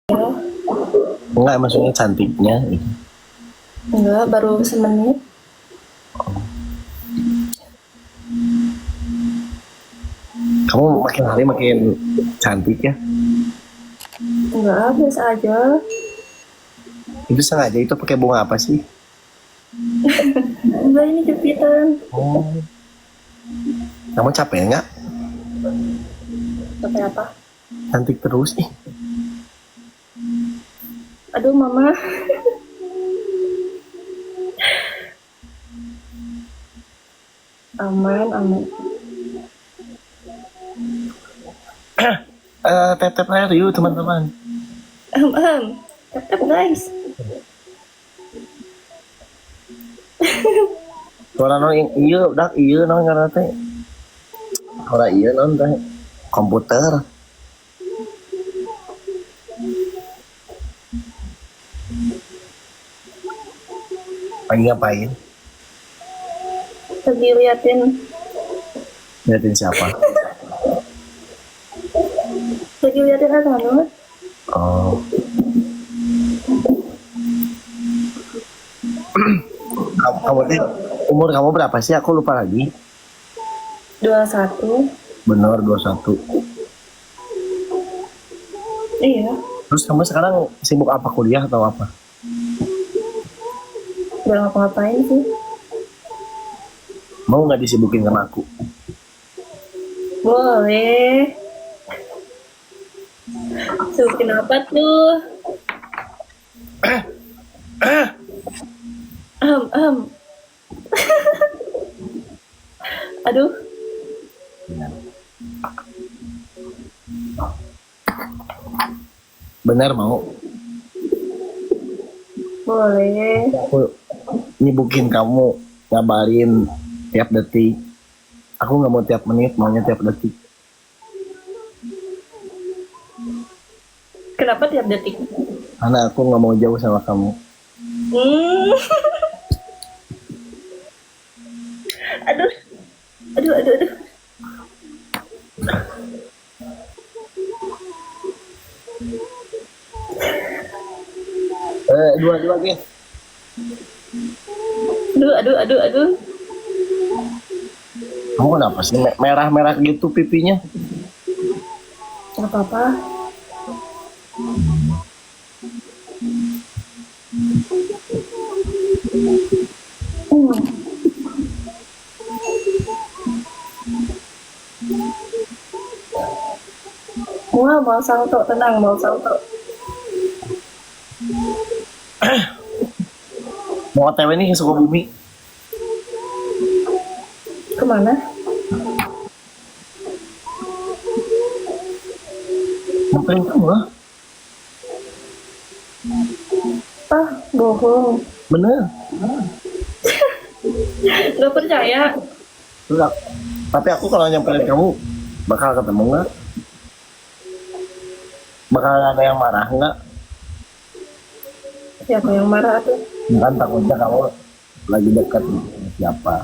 Enggak, maksudnya cantiknya gitu. Enggak, baru semenit. Kamu makin hari makin cantik ya. Enggak, biasa aja. Itu sengaja itu pakai bunga apa sih? Enggak, ini jepitan. Oh. Kamu capek nggak? Pakai apa? Cantik terus ih. Aduh, mama. Aman, aman. Tetep air yuk teman-teman. Tetap guys. Suara non iya, dak iya non karena teh. Suara iya non teh. Komputer. Lagi ngapain? Lagi liatin Liatin siapa? apa no? Oh. Kamu teh umur kamu berapa sih? Aku lupa lagi. 21. Bener 21. Iya. Terus kamu sekarang sibuk apa, kuliah atau apa? Udah ngapa-ngapain sih? Mau nggak disibukin sama aku? Boleh. Sebutin apa tuh? Ahem. Aduh. Bener mau? Boleh. Aku nyibukin kamu, ngabarin tiap detik. Aku nggak mau tiap menit, maunya tiap detik. Kenapa tiap detik? Karena aku nggak mau jauh sama kamu. Aduh. Aduh. Dua guys. Aduh. Kamu kenapa sih merah-merah gitu pipinya? Gak apa-apa. Mau salto, tenang, mau salto. Mau OTW nih ke Sukabumi. Kemana? Ngapain kamu lah? Bohong. Bener. Gak percaya. Enggak. Tapi aku kalau nyamperin kamu bakal ketemu nggak? Bakal ada yang marah nggak? Siapa yang marah tuh? Kan takutnya kamu lagi dekat sama siapa?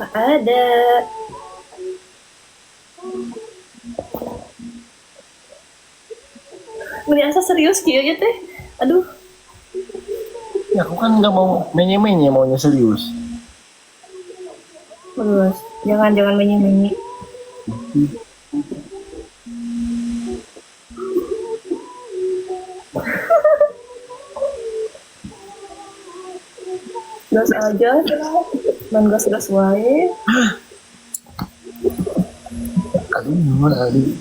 Tak ada. Merasa serius kia ya teh. Aduh. Ya aku kan nggak mau menye-menye, maunya serius. Bagus. Jangan menyi-menyi. Gas aja. Dan gas wae. Aduh.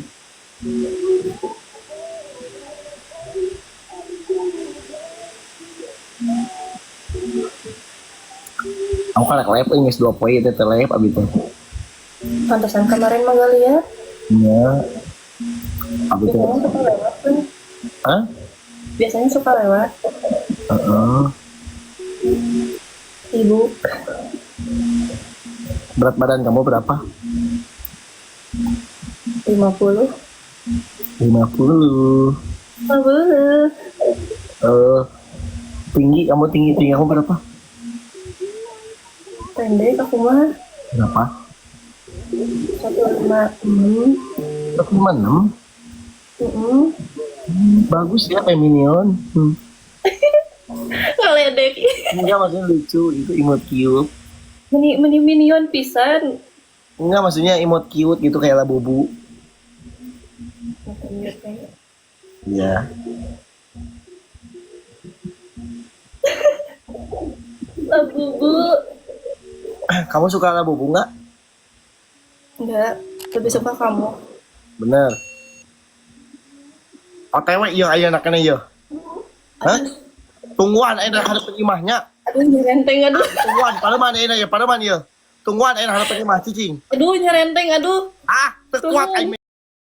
Aku kan live ini 2 poin itu live abis itu. Pantesan kemarin mah gak liat. Iya. Abis itu. Biasanya suka lewat kan? Hah? Biasanya suka lewat. Sibuk. Berat badan kamu berapa? 50. 50. Tinggi kamu berapa? Pendek aku mah. Berapa? 156. 156? Mm-mm. Bagus ya kayak Minion. Ngeledek. Enggak maksudnya lucu itu emot cute. Meni minion pisan. Enggak maksudnya emot cute gitu kayak Labubu. Iya. Labubu. Kamu suka Labubu nggak? Enggak, lebih suka kamu. Bener. OTW iya ayo anaknya iya. Hah? Tungguan ada hadap imahnya. Aduh nyerenteng, aduh. Tungguan pada mana ya pada mana ya? Tungguan hadap imah cicing. Aduh nyerenteng, aduh. Ah, terkuat Tunggu. aing